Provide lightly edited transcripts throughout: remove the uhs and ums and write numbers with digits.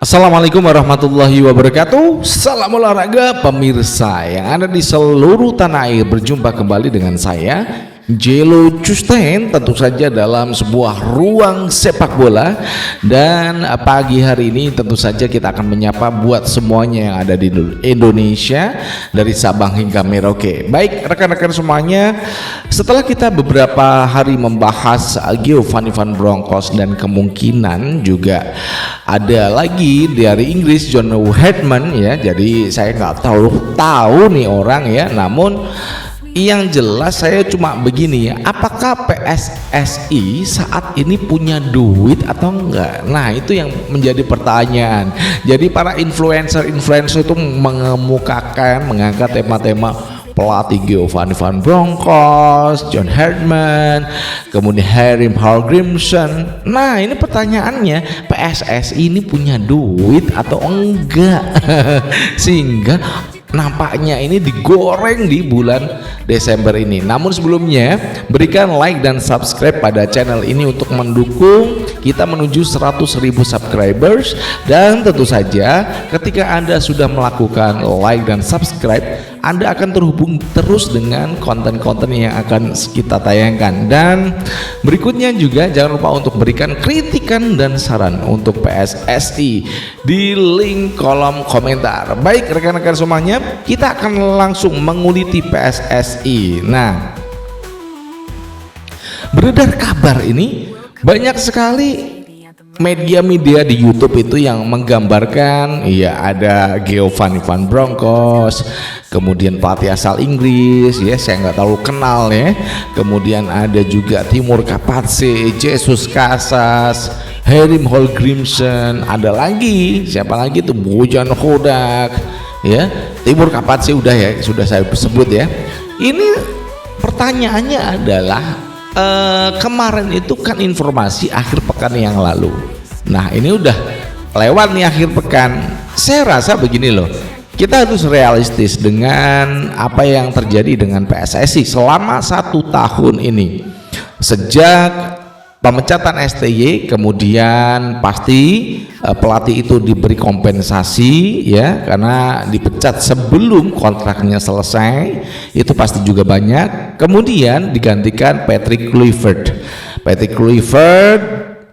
Assalamualaikum warahmatullahi wabarakatuh. Salam olahraga pemirsa yang ada di seluruh tanah air. Berjumpa kembali dengan saya Jelo Custen, tentu saja dalam sebuah ruang sepak bola. Dan pagi hari ini tentu saja kita akan menyapa buat semuanya yang ada di Indonesia, dari Sabang hingga Merauke. Baik rekan-rekan semuanya, setelah kita beberapa hari membahas Giovanni Van Bronckhorst dan kemungkinan juga ada lagi dari Inggris John Herdman ya. Jadi saya nggak tahu nih orang ya, namun yang jelas saya cuma begini ya, apakah PSSI saat ini punya duit atau enggak? Nah itu yang menjadi pertanyaan. Jadi para influencer itu mengangkat tema-tema pelatih Giovanni Van Bronckhorst, John Herdman, kemudian Harry Hallgrimsson. Nah ini pertanyaannya, PSSI ini punya duit atau enggak? Sehingga nampaknya ini digoreng di bulan Desember ini. Namun sebelumnya berikan like dan subscribe pada channel ini untuk mendukung kita menuju 100.000 subscribers. Dan tentu saja ketika Anda sudah melakukan like dan subscribe, Anda akan terhubung terus dengan konten-konten yang akan kita tayangkan. Dan berikutnya juga jangan lupa untuk berikan kritikan dan saran untuk PSSI di link kolom komentar. Baik rekan-rekan semuanya, kita akan langsung menguliti PSSI. Nah, beredar kabar ini banyak sekali media-media di YouTube itu yang menggambarkan ya ada Giovanni Van Bronckhorst, kemudian pelatih asal Inggris ya, saya nggak terlalu kenal ya, kemudian ada juga Timur Kapatse, Jesus Casas, Harry Hallgrimsson, ada lagi siapa lagi tuh, Bojan Hodak ya, Timur Kapatse udah ya, sudah saya sebut ya. Ini pertanyaannya adalah kemarin itu kan informasi akhir pekan yang lalu. Nah ini udah lewat nih akhir pekan. Saya rasa begini loh, kita harus realistis dengan apa yang terjadi dengan PSSI selama 1 tahun ini. Sejak pemecatan STY, kemudian pasti pelatih itu diberi kompensasi ya, karena dipecat sebelum kontraknya selesai, itu pasti juga banyak. Kemudian digantikan Patrick Kluivert,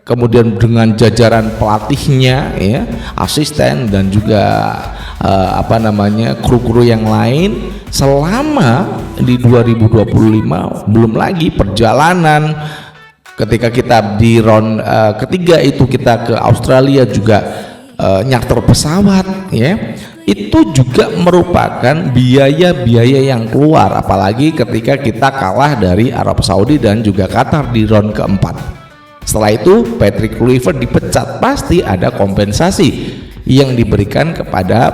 kemudian dengan jajaran pelatihnya ya, asisten dan juga kru-kru yang lain selama di 2025. Belum lagi perjalanan ketika kita di round ketiga itu kita ke Australia juga nyarter pesawat ya, itu juga merupakan biaya-biaya yang keluar, apalagi ketika kita kalah dari Arab Saudi dan juga Qatar di round keempat. Setelah itu Patrick Kluivert dipecat, pasti ada kompensasi yang diberikan kepada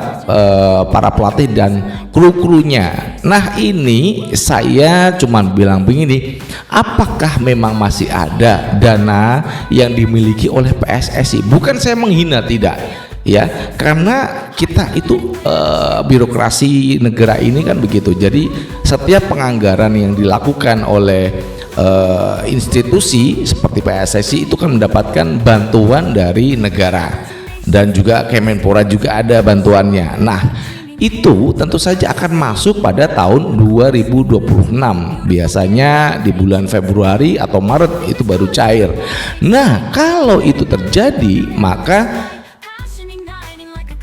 para pelatih dan kru-krunya. Nah ini saya cuman bilang begini, apakah memang masih ada dana yang dimiliki oleh PSSI? Bukan saya menghina, tidak ya, karena kita itu birokrasi negara ini kan begitu. Jadi setiap penganggaran yang dilakukan oleh institusi seperti PSSI itu kan mendapatkan bantuan dari negara, dan juga Kemenpora juga ada bantuannya. Nah itu tentu saja akan masuk pada tahun 2026, biasanya di bulan Februari atau Maret itu baru cair. Nah kalau itu terjadi, maka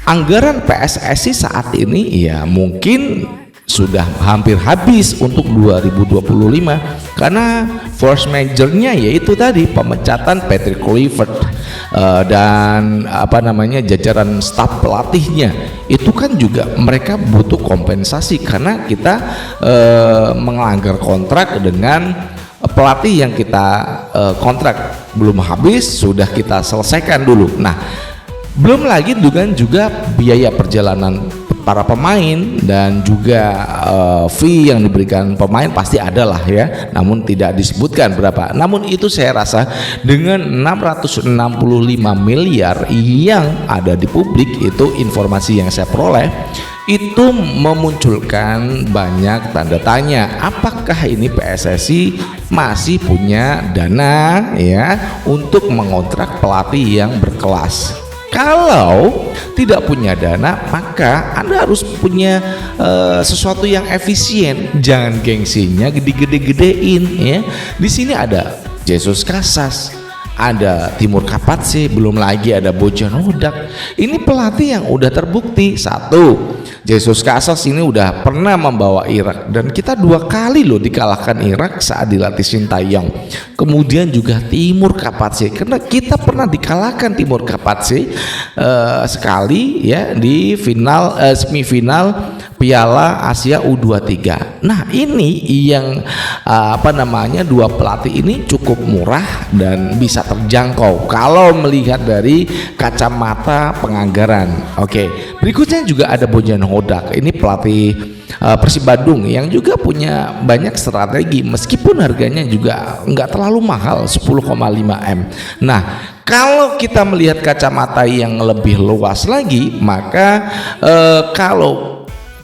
anggaran PSSI saat ini ya mungkin sudah hampir habis untuk 2025, karena force majornya yaitu tadi pemecatan Patrick Kluivert dan jajaran staf pelatihnya. Itu kan juga mereka butuh kompensasi karena kita melanggar kontrak dengan pelatih yang kita kontrak belum habis, sudah kita selesaikan dulu. Nah belum lagi dengan juga biaya perjalanan para pemain dan juga fee yang diberikan pemain pasti ada lah ya, namun tidak disebutkan berapa. Namun itu saya rasa dengan 665 miliar yang ada di publik, itu informasi yang saya peroleh, itu memunculkan banyak tanda tanya. Apakah ini PSSI masih punya dana ya untuk mengontrak pelatih yang berkelas? Kalau tidak punya dana, maka Anda harus punya sesuatu yang efisien. Jangan gengsinya gede-gedein ya. Di sini ada Jesus Casas, ada Timur Kapatse, belum lagi ada Bojan Hodak. Ini pelatih yang udah terbukti. Satu, Jesus Casas ini udah pernah membawa Irak dan kita 2 kali loh dikalahkan Irak saat dilatih Sintayong. Kemudian juga Timur Kapatse, karena kita pernah dikalahkan Timur Kapatse sekali ya di final semifinal Piala Asia U23. Nah, ini yang dua pelatih ini cukup murah dan bisa terjangkau kalau melihat dari kacamata penganggaran. Oke, berikutnya juga ada Bojan Hodak. Ini pelatih Persib Bandung yang juga punya banyak strategi meskipun harganya juga nggak terlalu mahal, 10,5 M. Nah, kalau kita melihat kacamata yang lebih luas lagi, maka kalau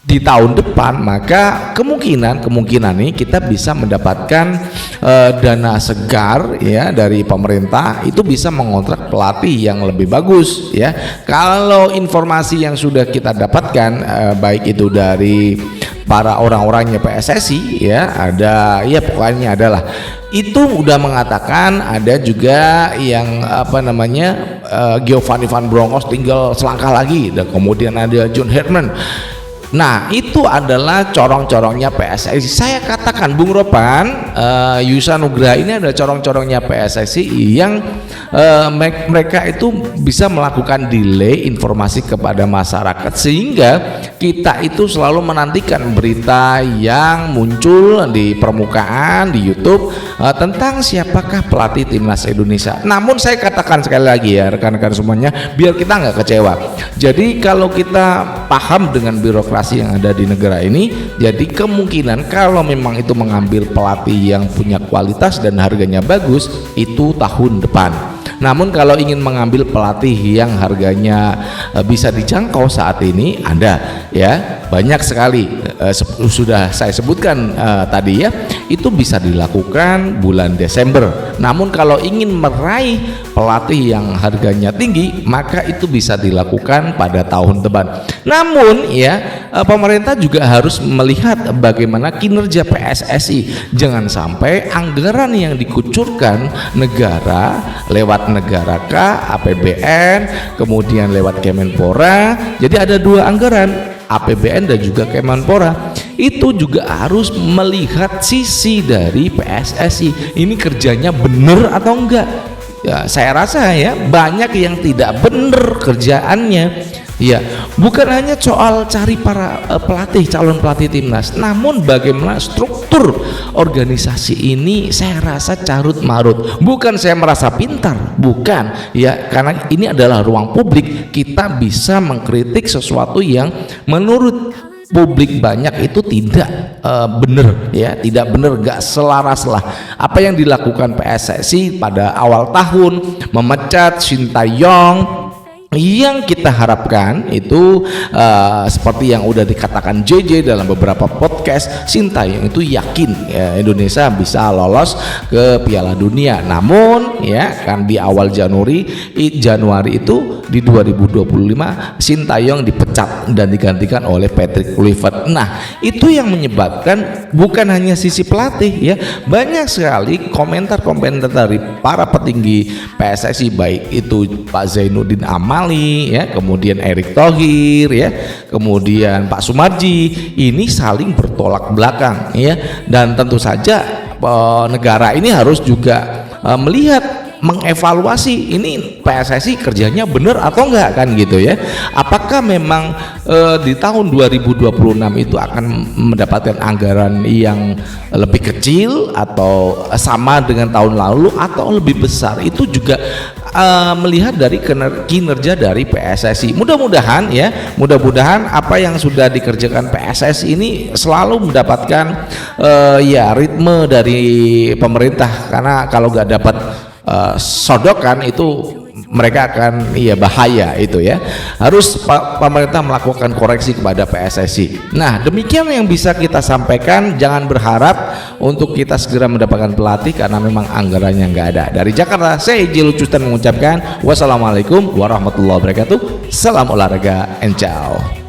di tahun depan, maka kemungkinan nih kita bisa mendapatkan dana segar ya dari pemerintah, itu bisa mengontrak pelatih yang lebih bagus ya. Kalau informasi yang sudah kita dapatkan baik itu dari para orang-orangnya PSSI ya, ada ya pokoknya adalah itu udah mengatakan ada juga yang Giovanni Van Bronckhorst tinggal selangkah lagi, dan kemudian ada John Herdman. Nah, itu adalah corong-corongnya PSSI. Saya katakan Bung Ropan, Yusa Nugraha ini adalah corong-corongnya PSSI yang mereka itu bisa melakukan delay informasi kepada masyarakat, sehingga kita itu selalu menantikan berita yang muncul di permukaan di YouTube tentang siapakah pelatih timnas Indonesia. Namun saya katakan sekali lagi ya rekan-rekan semuanya, biar kita nggak kecewa. Jadi kalau kita paham dengan birokrasi yang ada di negara ini, jadi kemungkinan kalau memang itu mengambil pelatih yang punya kualitas dan harganya bagus, itu tahun depan. Namun kalau ingin mengambil pelatih yang harganya bisa dijangkau saat ini, ada ya banyak sekali, sudah saya sebutkan tadi ya, itu bisa dilakukan bulan Desember. Namun kalau ingin meraih pelatih yang harganya tinggi, maka itu bisa dilakukan pada tahun depan. Namun ya pemerintah juga harus melihat bagaimana kinerja PSSI. Jangan sampai anggaran yang dikucurkan negara lewat negara K, APBN, kemudian lewat Kemenpora. Jadi ada 2 anggaran, APBN dan juga Kemenpora. Itu juga harus melihat sisi dari PSSI. Ini kerjanya benar atau enggak? Ya, saya rasa ya banyak yang tidak benar kerjaannya. Ya, bukan hanya soal cari para pelatih, calon pelatih timnas, namun bagaimana struktur organisasi ini saya rasa carut marut. Bukan saya merasa pintar, bukan ya, karena ini adalah ruang publik, kita bisa mengkritik sesuatu yang menurut publik banyak itu tidak benar ya, tidak benar, gak selaras lah apa yang dilakukan PSSI pada awal tahun memecat Sintayong. Yang kita harapkan itu seperti yang udah dikatakan JJ dalam beberapa podcast, Sintayong itu yakin ya, Indonesia bisa lolos ke Piala Dunia. Namun ya kan di awal Januari itu di 2025 Sintayong dipecat dan digantikan oleh Patrick Kluivert. Nah, itu yang menyebabkan bukan hanya sisi pelatih ya, banyak sekali komentar-komentar dari para petinggi PSSI, baik itu Pak Zainuddin Amal ya, kemudian Erick Thohir ya, kemudian Pak Sumarji, ini saling bertolak belakang ya. Dan tentu saja negara ini harus juga melihat, mengevaluasi ini PSSI kerjanya benar atau enggak kan gitu ya. Apakah memang di tahun 2026 itu akan mendapatkan anggaran yang lebih kecil atau sama dengan tahun lalu atau lebih besar, itu juga melihat dari kinerja dari PSSI. Mudah-mudahan apa yang sudah dikerjakan PSSI ini selalu mendapatkan ya ritme dari pemerintah, karena kalau nggak dapat sodokan itu mereka akan bahaya itu ya. Harus pemerintah melakukan koreksi kepada PSSI. Nah, demikian yang bisa kita sampaikan. Jangan berharap untuk kita segera mendapatkan pelatih karena memang anggarannya nggak ada. Dari Jakarta, saya Iji Lucustan mengucapkan wassalamualaikum warahmatullahi wabarakatuh. Salam olahraga and ciao.